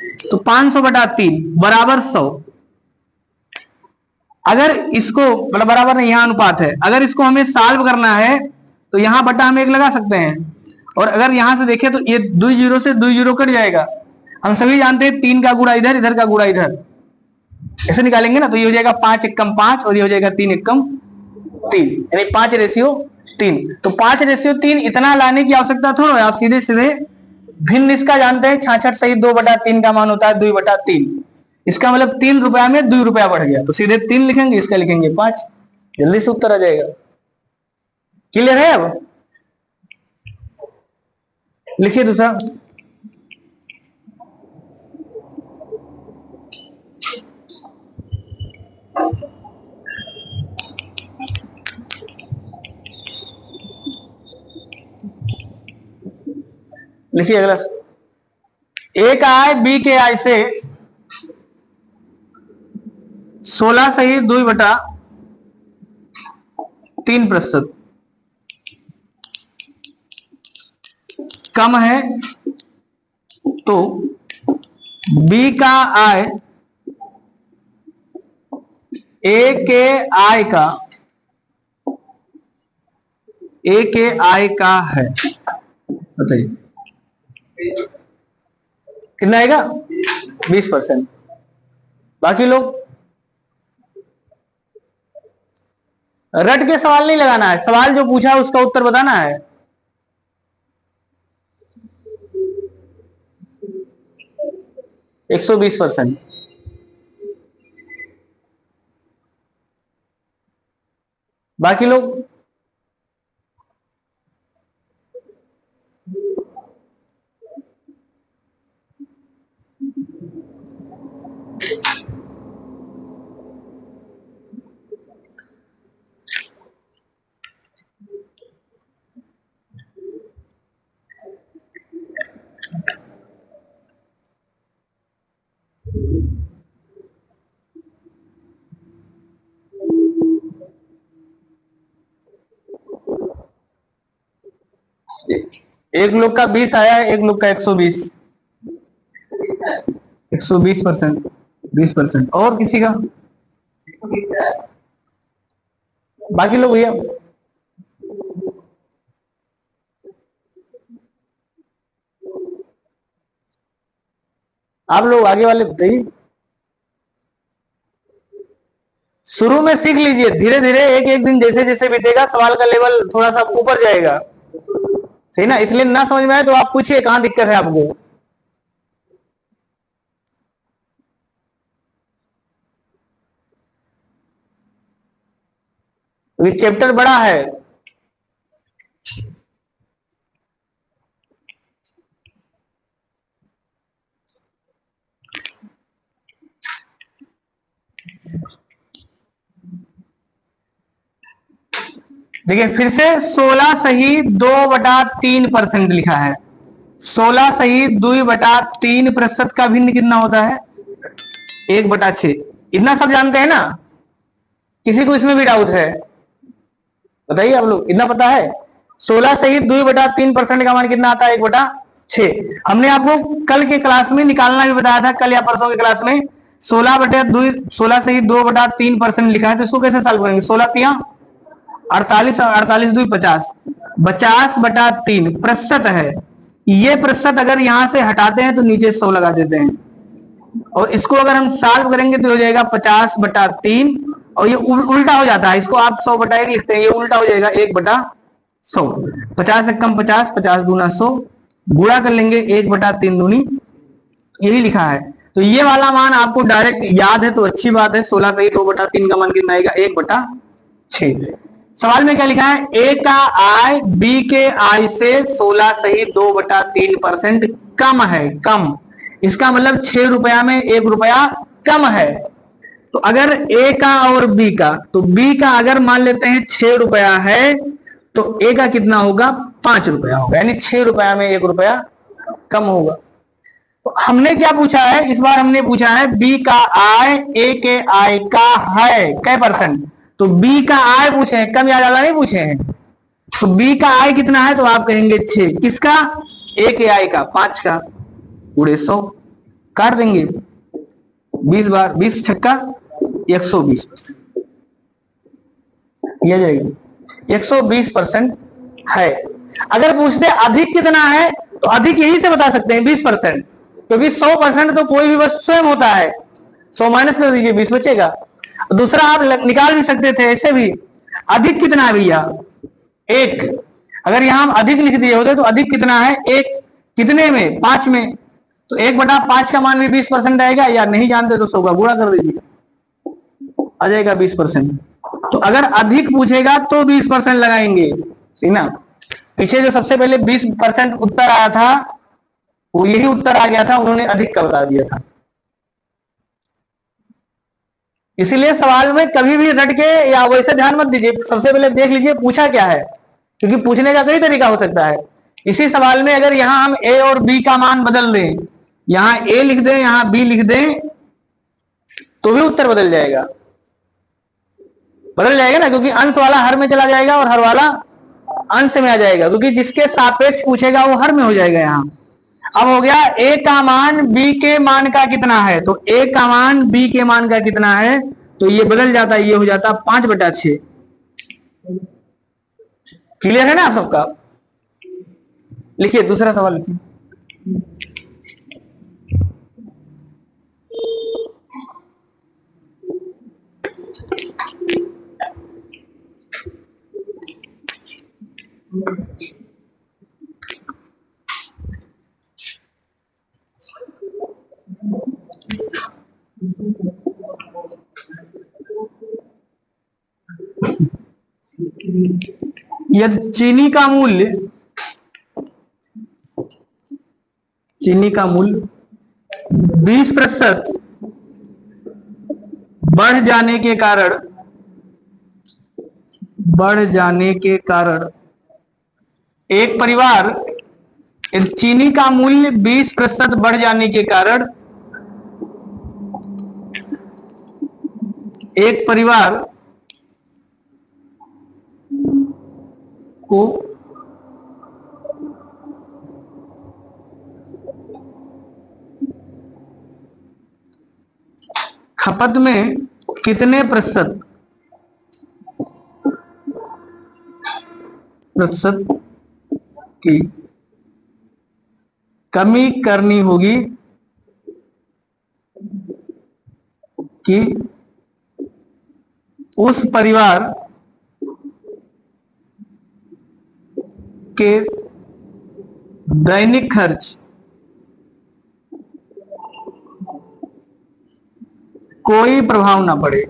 500/3 बराबर 100। अगर इसको मतलब बराबर नहीं, यहां अनुपात है, अगर इसको हमें सॉल्व करना है तो यहां बटा हम 1 लगा सकते हैं। और अगर यहां से देखें तो ये 2 जीरो से 2 जीरो कट जाएगा। हम सभी जानते हैं 3 का गुणा इधर, इधर का गुणा इधर, ऐसे निकालेंगे ना तो ये हो जाएगा 5 एकम 5 और ये हो जाएगा 3 एकम 3, यानी 5/3। तो 5/3 इतना लाने की आवश्यकता थोड़ा है, आप सीधे सीधे भिन्न इसका जानते हैं 66 सही 2/3 का मान होता है 2/3। इसका मतलब 3 रुपया में 2 रुपया बढ़ गया तो सीधे 3 लिखेंगे, इसका लिखेंगे 5, जल्दी से उत्तर आ जाएगा। क्लियर है। अब लिखिए दूसरा। लिखिए अगला, ए का आय बी के आय से 16 सही 2/3% कम है, तो बी का आय ए के आय का, ए के आय का है, बताइए कितना आएगा 20%। बाकी लोग रट के सवाल नहीं लगाना है, सवाल जो पूछा है उसका उत्तर बताना है। एक 120%। बाकी लोग एक लोग का 20 आया है, एक लोग का 120। 120%, 20%। और किसी का? बाकी लोग भैया आप लोग आगे वाले बताइए। शुरू में सीख लीजिए, धीरे धीरे एक एक दिन जैसे जैसे बीतेगा सवाल का लेवल थोड़ा सा ऊपर जाएगा, सही ना। इसलिए ना समझ में आए तो आप पूछिए कहां दिक्कत है आपको। ये चैप्टर बड़ा है। देखिए फिर से 16 सही 2/3% लिखा है। 16 सही 2/3% का भिन्न कितना होता है? 1/6। इतना सब जानते हैं ना? किसी को इसमें भी डाउट है? बताइए आप लोग, इतना पता है? 16 सही 2/3% का मान कितना आता है? 1/6। हमने आपको कल के क्लास में निकालना भी बताया था, कल या परसों के क्लास में। 16 सही 2/3% लिखा है, तो इसको कैसे सॉल्व करेंगे? 16 तिया 48, 48 2 50, 50/3 है। ये प्रतिशत अगर यहां से हटाते हैं तो नीचे 100 लगा देते हैं, और इसको अगर हम सॉल्व करेंगे तो हो जाएगा 50/3, और ये उल्टा हो जाता है। इसको आप 100/1 लिखते हैं, ये उल्टा हो जाएगा 1/100। 50 एक कम 50, 50 दूना 100, गुणा कर लेंगे 1/3 दूनी, यही लिखा है। तो ये वाला मान आपको डायरेक्ट याद है तो अच्छी बात है। 16 सही 2/3 का मान कितना आएगा? 1/6। सवाल में क्या लिखा है? ए का आय बी के आय से 16 सही 2/3% कम है। कम, इसका मतलब 6 रुपया में 1 रुपया कम है। तो अगर ए का और बी का, तो बी का अगर मान लेते हैं 6 रुपया है, तो ए का कितना होगा? 5 रुपया होगा, यानी 6 रुपया में 1 रुपया कम होगा। तो हमने क्या पूछा है इस बार? हमने पूछा है बी का आय ए के आय का है कै %? तो बी का आय पूछे हैं, कम या ज्यादा नहीं पूछे हैं। तो बी का आय कितना है? तो आप कहेंगे 6। किसका? ए के आय का। 5 का गुणे 100 काट देंगे, 20 बार 20 छक्का 120%, यह जाएगी 120% है। अगर पूछते अधिक कितना है, तो अधिक यही से बता सकते हैं 20%, क्योंकि 100% तो कोई भी वस्तु स्वयं होता है। 100 माइनस कर दीजिए, 20 बचेगा। दूसरा आप निकाल भी सकते थे ऐसे भी, अधिक कितना है भैया? 1। अगर यहां हम अधिक लिख दिए होते तो अधिक कितना है? 1। कितने में? 5 में। तो 1/5 का मान भी 20% आएगा, या नहीं जानते तो 100 का गुणा कर दीजिए, आ जाएगा 20%। तो अगर अधिक पूछेगा तो 20% लगाएंगे, ठीक ना। पीछे जो सबसे पहले 20% उत्तर आया था, वो यही उत्तर आ गया था, उन्होंने अधिक का बता दिया था। इसीलिए सवाल में कभी भी रट के या वैसे ध्यान मत दीजिए, सबसे पहले देख लीजिए पूछा क्या है, क्योंकि पूछने का कई तरीका हो सकता है। इसी सवाल में अगर यहां हम ए और बी का मान बदल दें, यहां ए लिख दें यहां बी लिख दें, तो भी उत्तर बदल जाएगा। बदल जाएगा ना, क्योंकि अंश वाला हर में चला जाएगा और हर वाला अंश में आ जाएगा, क्योंकि जिसके सापेक्ष पूछेगा वो हर में हो जाएगा। यहां अब हो गया ए का मान बी के मान का कितना है, तो ए का मान बी के मान का कितना है, तो ये बदल जाता है, ये हो जाता 5/6। क्लियर है ना आप सबका? लिखिए दूसरा सवाल लिखिए। यदि चीनी का मूल्य 20% बढ़ जाने के कारण एक परिवार, चीनी का मूल्य 20% बढ़ जाने के कारण एक परिवार को खपत में कितने प्रतिशत की कमी करनी होगी कि उस परिवार के दैनिक खर्च कोई प्रभाव ना पड़े।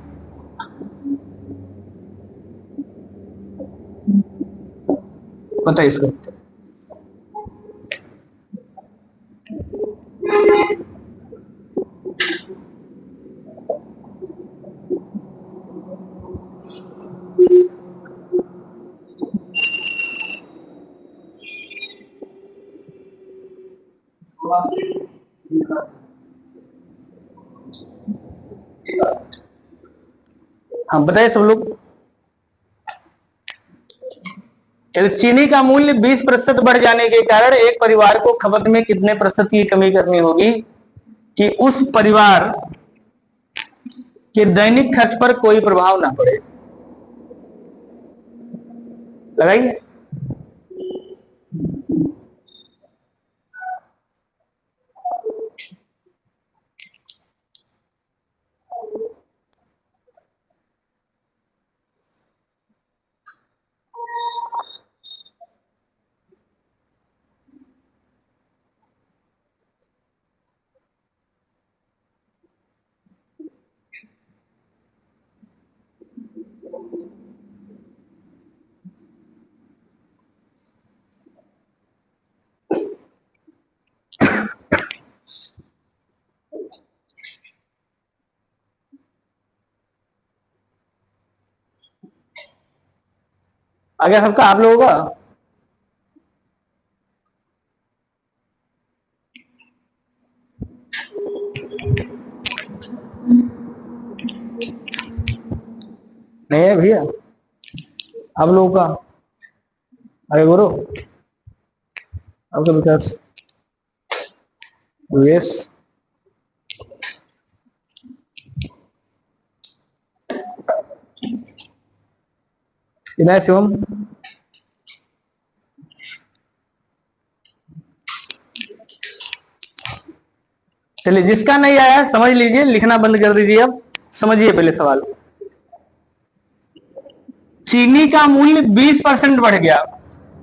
बताइए इसको। हाँ बताइए सब लोग। चीनी का मूल्य 20% बढ़ जाने के कारण एक परिवार को खपत में कितने प्रतिशत की कमी करनी होगी कि उस परिवार के दैनिक खर्च पर कोई प्रभाव ना पड़े। लगाइए। आगे सबका आप लोगों का नहीं है भैया, आप लोगों का आगे बोलो। आपका विकास यस विनय शिवम। चलिए जिसका नहीं आया समझ लीजिए, लिखना बंद कर दीजिए। अब समझिए पहले सवाल। चीनी का मूल्य 20% बढ़ गया,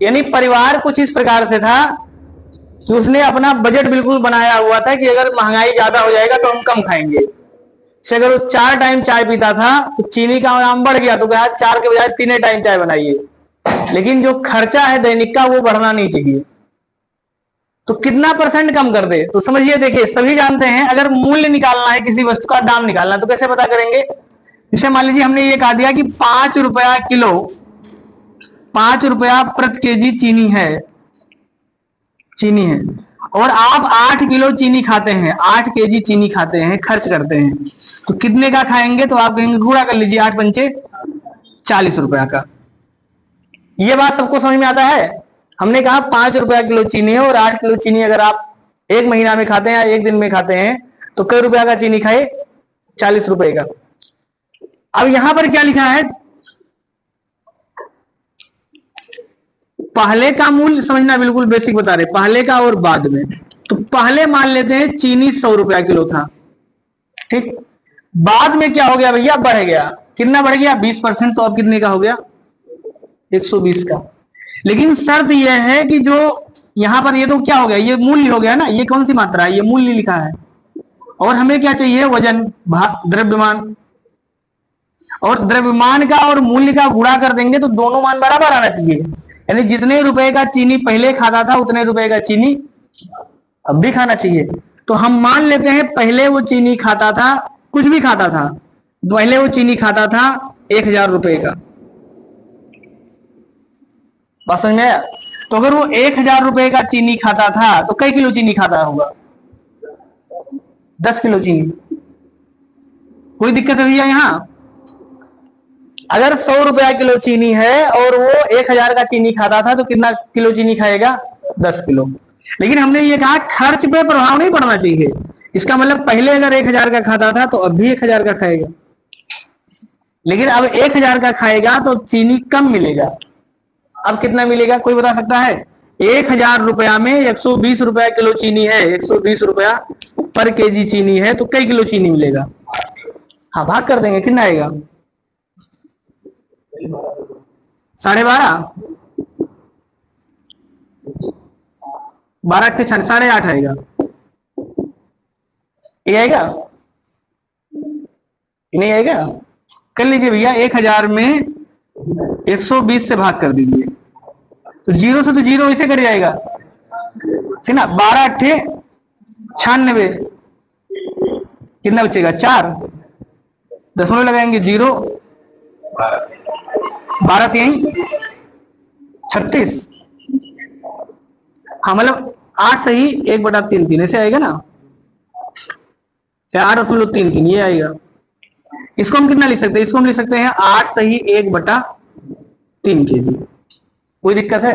यानी परिवार कुछ इस प्रकार से था कि उसने अपना बजट बिल्कुल बनाया हुआ था कि अगर महंगाई ज्यादा हो जाएगा तो हम कम खाएंगे। से अगर वो 4 टाइम चाय पीता था तो चीनी का दाम बढ़ गया तो कहा 4 के बजाय 3 टाइम चाय बनाइए। लेकिन जो खर्चा है दैनिक का वो बढ़ना नहीं चाहिए, तो कितना परसेंट कम कर दे। तो समझिए, देखिए सभी जानते हैं अगर मूल्य निकालना है, किसी वस्तु का दाम निकालना है तो कैसे पता करेंगे। जैसे मान लीजिए हमने ये कहा दिया कि 5 रुपया किलो, 5 रुपया प्रति केजी चीनी है, और आप 8 किलो चीनी खाते हैं, 8 केजी चीनी खाते हैं, खर्च करते हैं, तो कितने का खाएंगे। तो आप कहेंगे गुणा कर लीजिए, 8 पंचे 40 रुपया का। ये बात सबको समझ में आता है। हमने कहा 5 रुपया किलो चीनी है और 8 किलो चीनी अगर आप एक महीना में खाते हैं या एक दिन में खाते हैं तो कई रुपया का चीनी खाए, 40 रुपए का। अब यहां पर क्या लिखा है, पहले का मूल्य समझना, बिल्कुल बेसिक बता रहे, पहले का और बाद में। तो पहले मान लेते हैं चीनी 100 रुपया किलो था, ठीक। बाद में क्या हो गया भैया, बढ़ गया। कितना बढ़ गया, 20%। तो अब कितने का हो गया, 120 का। लेकिन शर्त यह है कि जो यहां पर ये तो क्या हो गया, ये मूल्य हो गया ना, ये कौन सी मात्रा है, ये मूल्य लिखा है। और हमें क्या चाहिए, वजन, द्रव्यमान। और द्रव्यमान का और मूल्य का गुणा कर देंगे तो दोनों मान बराबर आना चाहिए। यानी जितने रुपए का चीनी पहले खाता था उतने रुपए का चीनी अब भी खाना चाहिए। तो हम मान लेते हैं पहले वो चीनी खाता था, कुछ भी खाता था, पहले वो चीनी खाता था 1000 रुपए का। बात समझ में आया। तो अगर वो 1000 रुपए का चीनी खाता था तो कई किलो चीनी खाता होगा, 10 किलो चीनी। कोई दिक्कत है भैया यहाँ, अगर 100 रुपया किलो चीनी है और वो 1000 का चीनी खाता था तो कितना किलो चीनी खाएगा? 10 किलो। लेकिन हमने ये कहा खर्च पे प्रभाव नहीं पड़ना चाहिए। इसका मतलब पहले अगर 1000 का खाता था तो अब भी 1000 का खाएगा, लेकिन अब 1000 का खाएगा तो चीनी कम मिलेगा। अब कितना मिलेगा कोई बता सकता है? 1000 रुपया में 120 रुपया किलो चीनी है, 120 रुपया पर केजी चीनी है, तो कई किलो चीनी मिलेगा? हाँ, भाग कर देंगे, कितना आएगा? 12.5, 12 के 8.5 आएगा। ये आएगा? नहीं आएगा? कर लीजिए भैया, 1000 में 120 से भाग कर दीजिए, तो जीरो से तो जीरो इसे कर जाएगा, ठीक ना? 12 8 96, कितना बचेगा? 4, दशमलव लगाएंगे, 0, 12 3 36। हाँ, मतलब 8 सही 1/3 ऐसे आएगा ना, 8.33 ये आएगा। इसको हम कितना लिख सकते हैं? इसको हम लिख सकते हैं 8 सही 1/3 केजी। कोई दिक्कत है?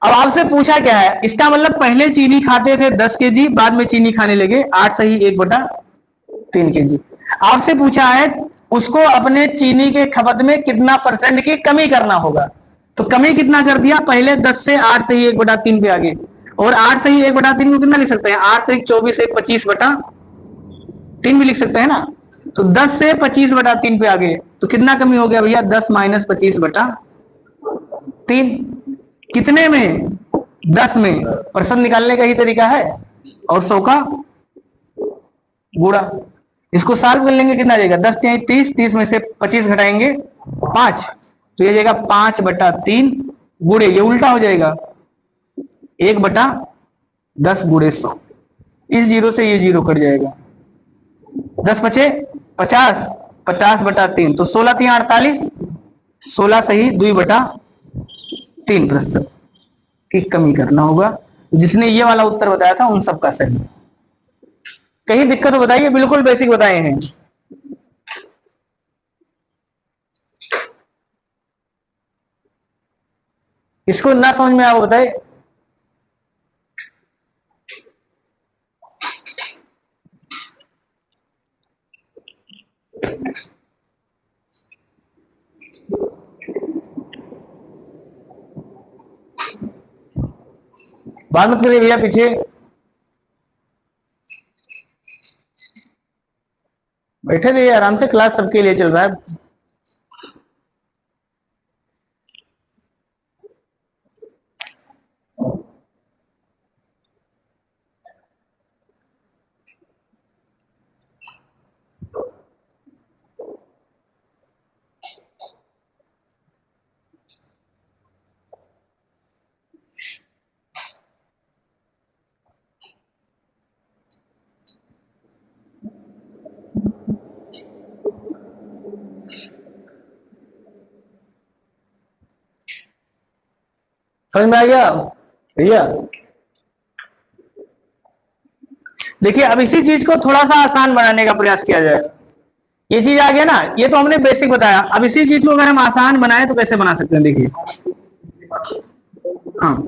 अब आपसे पूछा क्या है, इसका मतलब पहले चीनी खाते थे 10 केजी, बाद में चीनी खाने लगे 8 सही 1/3 केजी। आपसे पूछा है उसको अपने चीनी के खपत में कितना % की कमी करना होगा, तो कमी कितना कर दिया? पहले 10 से 8 सही 1/3 पे आ गए, और 8 सही 1/3 को कितना लिख सकते हैं? 8 से 24 1 25/3 भी लिख सकते हैं ना। तो 10 से 25/3 पे आ गए, तो कितना कमी हो गया भैया? 10 माइनस 25/3। कितने में? 10 में। % निकालने का ही तरीका है, और 100 का गुणा। इसको सॉल्व कर लेंगे, कितना आ जाएगा? 10 3 30, 30 में से 25 घटाएंगे 5, तो ये जाएगा 5/3 गुणे, ये उल्टा हो जाएगा 1/10 गुणे 100। इस जीरो से ये जीरो कट जाएगा, 10 बचे 50, 50/3, तो 16 3 48, 16 सही 2/3% की कमी करना होगा। जिसने ये वाला उत्तर बताया था उन सबका सही। कहीं दिक्कत हो बताइए, बिल्कुल बेसिक बताए हैं। इसको ना समझ में आओ बताए। बात मत करिए भैया पीछे बैठे रहिए, आराम से, क्लास सबके लिए चल रहा है। समझ में आ गया भैया? देखिए, अब इसी चीज को थोड़ा सा आसान बनाने का प्रयास किया जाए। ये चीज आ गया ना, ये तो हमने बेसिक बताया। अब इसी चीज को अगर हम आसान बनाए तो कैसे बना सकते हैं? देखिए, हाँ,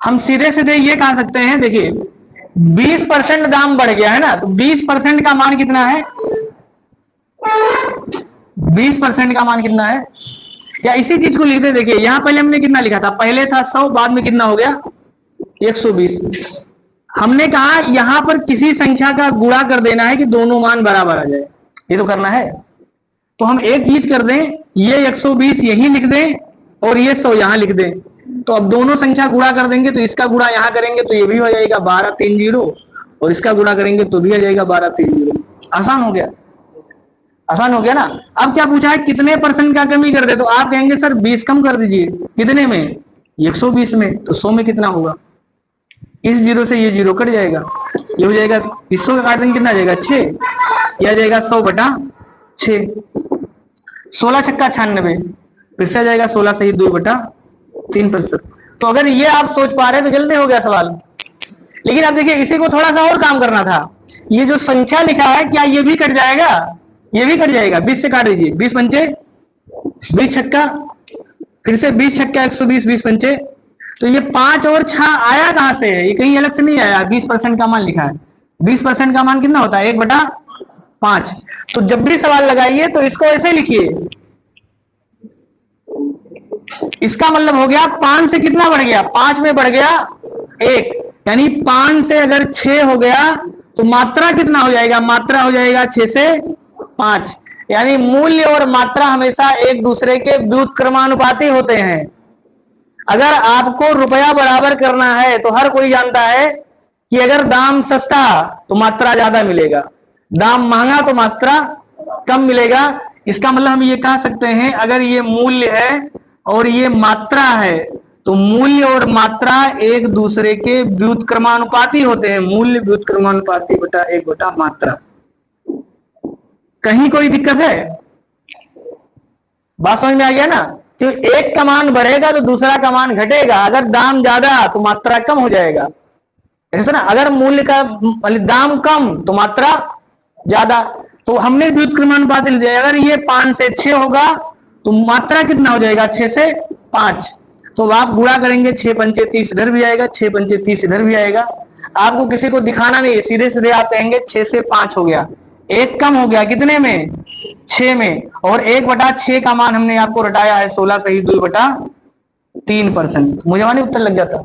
हम सीधे सीधे ये कह सकते हैं, देखिए 20% दाम बढ़ गया है ना, तो 20% का मान कितना है? 20% का मान कितना है? या इसी चीज को लिखते, देखिए यहां पहले हमने कितना लिखा था? पहले था 100, बाद में कितना हो गया? 120। हमने कहा यहां पर किसी संख्या का गुणा कर देना है कि दोनों मान बराबर आ जाए, ये तो करना है। तो हम एक चीज कर दें, ये 120 यही लिख दें और ये 100 यहां लिख दें, तो अब दोनों संख्या गुणा कर देंगे, तो इसका गुणा यहां करेंगे तो ये भी हो जाएगा 1230, और इसका गुणा करेंगे तो भी आ जाएगा 1230। आसान हो गया, आसान हो गया ना। अब क्या पूछा है? कितने % का कमी कर दे, तो आप कहेंगे सर 20 कम कर दीजिए। कितने में? 120 में। तो 100 में कितना होगा? इस जीरो से ये जीरो कट जाएगा, ये हो जाएगा 100 का काट देंगे, कितना आ जाएगा? 6। यह आ जाएगा 100/6। 16 छक्का 96, फिर से आ जाएगा 16 सही 2/3%। तो अगर ये आप सोच पा रहे हैं तो जल्दी हो गया सवाल। लेकिन अब देखिए इसी को थोड़ा सा और काम करना था। ये जो संख्या लिखा है क्या ये भी कट जाएगा? ये भी कट जाएगा, 20 से काट दीजिए, 20 पंचे 20 छक्का, फिर से 20 छक्का 120, 20 पंचे। तो ये 5 और 6 आया कहां से है? ये कहीं अलग से नहीं आया, 20% का मान लिखा है। 20% का मान कितना होता है? 1/5। तो जब भी सवाल लगाइए तो इसको ऐसे लिखिए, इसका मतलब हो गया 5 से कितना बढ़ गया? 5 में बढ़ गया 1, यानी 5 से अगर 6 हो गया तो मात्रा कितना हो जाएगा? मात्रा हो जाएगा 6 से 5। यानी मूल्य और मात्रा हमेशा एक दूसरे के व्युत्क्रमानुपाती होते हैं। अगर आपको रुपया बराबर करना है तो हर कोई जानता है कि अगर दाम सस्ता तो मात्रा ज्यादा मिलेगा, दाम महंगा तो मात्रा कम मिलेगा। इसका मतलब हम ये कह सकते हैं अगर ये मूल्य है और ये मात्रा है तो मूल्य और मात्रा एक दूसरे के व्युत्क्रमानुपाती होते हैं। मूल्य व्युत्क्रमानुपाती बटा 1/मात्रा। कहीं कोई दिक्कत है? बात समझ में आ गया ना? तो एक का मान बढ़ेगा तो दूसरा का मान घटेगा। अगर दाम ज्यादा तो मात्रा कम हो जाएगा, ऐसा ना? अगर मूल्य का दाम कम तो मात्रा ज्यादा। तो हमने व्युत्क्रमानुपाती ले दिया। अगर ये 5 से 6 होगा तो मात्रा कितना हो जाएगा? 6 से 5। तो आप गुणा करेंगे, 6 पंचे 30 इधर भी आएगा, 6 पंचे 30 इधर भी आएगा। आपको किसी को दिखाना नहीं, सीधे सीधे आप कहेंगे 6 से 5 हो गया। एक कम हो गया कितने में? 6 में। और 1/6 का मान हमने आपको रटाया है 16 सही 2/3%। मुझे मानी उत्तर लग जाता।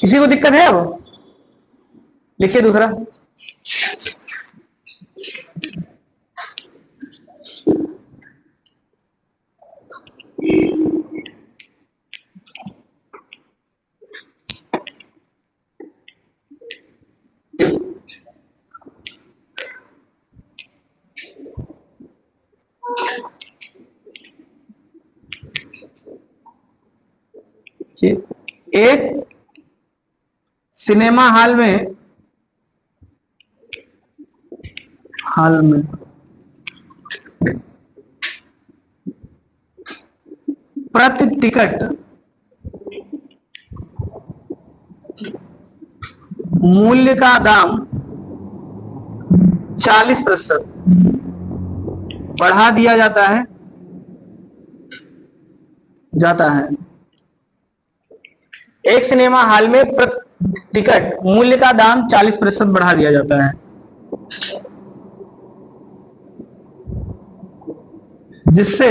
किसी को दिक्कत है? अब लिखिए दूसरा। एक सिनेमा हॉल में प्रति टिकट मूल्य का दाम 40% बढ़ा दिया जाता है एक सिनेमा हॉल में प्रति टिकट मूल्य का दाम 40% बढ़ा दिया जाता है, जिससे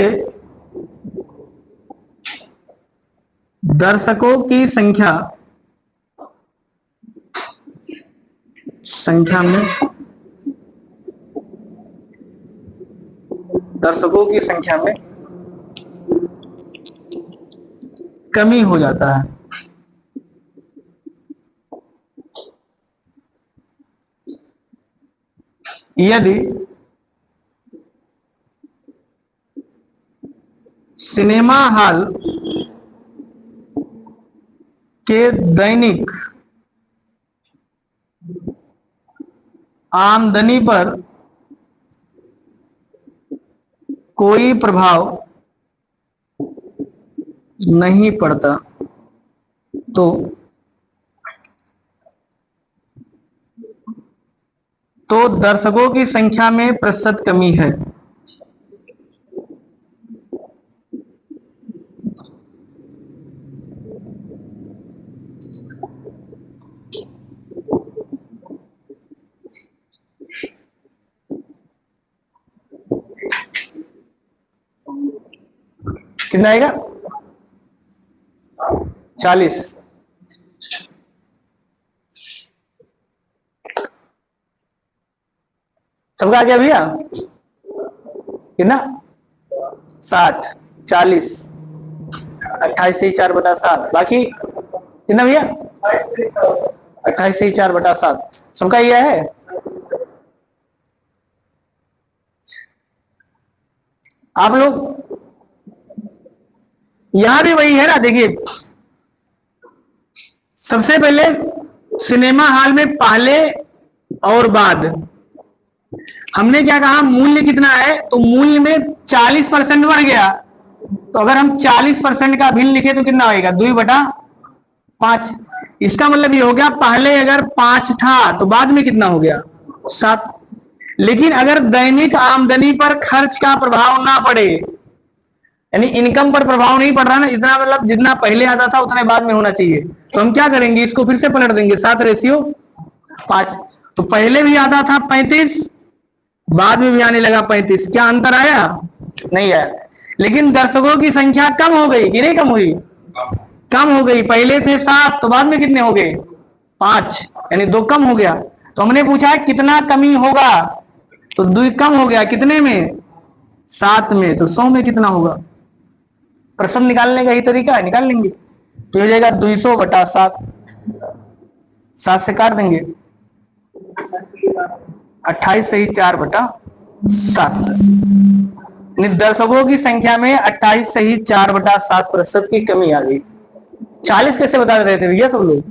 दर्शकों की संख्या में कमी हो जाता है। यदि सिनेमा हॉल के दैनिक आमदनी पर कोई प्रभाव नहीं पड़ता तो दर्शकों की संख्या में प्रतिशत कमी है। कितना आएगा? 40। सबका आ गया भैया? कितना? 60, 40, 28 से 4/7। बाकी कितना भैया? 28 से 4/7। सबका यह है? आप लोग यहां भी वही है ना? देखिए सबसे पहले सिनेमा हॉल में पहले और बाद हमने क्या कहा? मूल्य कितना है? तो मूल्य में 40% बढ़ गया। तो अगर हम 40% का भिन्न लिखे तो कितना होगा? 2/5। इसका मतलब ये हो गया पहले अगर 5 था तो बाद में कितना हो गया 7। लेकिन अगर दैनिक आमदनी पर खर्च का प्रभाव ना पड़े, यानी इनकम पर प्रभाव नहीं पड़ रहा ना, इतना मतलब जितना पहले आता था उतना बाद में होना चाहिए, तो हम क्या करेंगे, इसको फिर से पलट देंगे 7:5। तो पहले भी आता था 35, बाद में भी आने लगा 35। क्या अंतर आया? नहीं आया। लेकिन दर्शकों की संख्या कम हो गई कि नहीं कम हुई? कम हो गई। पहले थे 7 तो बाद में कितने हो गए 5, यानी 2 कम हो गया। तो हमने पूछा है कितना कमी होगा, तो 2 कम हो गया कितने में 7 में, तो 100 में कितना होगा? प्रश्न निकालने का ही तरीका है, निकाल लेंगे। तो हो जाएगा 200/7, 7 से काट देंगे, 28 सही 4/7। दर्शकों की संख्या में 28 सही 4/7% की कमी आ गई। 40 कैसे बता रहे थे भैया सब लोग?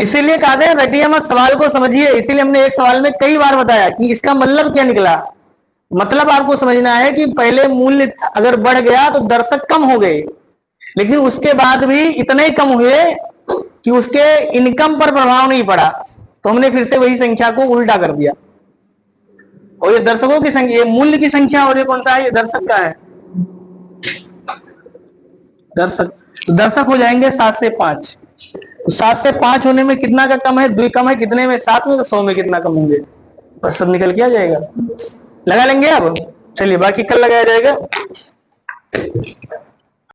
इसीलिए कहते हैं रटिया मत, सवाल को समझिए। इसीलिए हमने एक सवाल में कई बार बताया कि इसका मतलब क्या निकला। मतलब आपको समझना है कि पहले मूल्य अगर बढ़ गया तो दर्शक कम हो गए, लेकिन उसके बाद भी इतने कम हुए कि उसके इनकम पर प्रभाव नहीं पड़ा, तो हमने फिर से वही संख्या को उल्टा कर दिया। और ये दर्शकों की संख्या, ये मूल्य की संख्या, और ये कौन सा है? ये दर्शक का है। दर्शक, तो दर्शक हो जाएंगे 7 से 5। तो 7 से 5 होने में कितना का कम है? 2 कम है कितने में? 7 में। तो 100 में कितना कम होंगे? बस सब निकल के आ जाएगा। लगा लेंगे अब। चलिए बाकी कल लगाया जाएगा।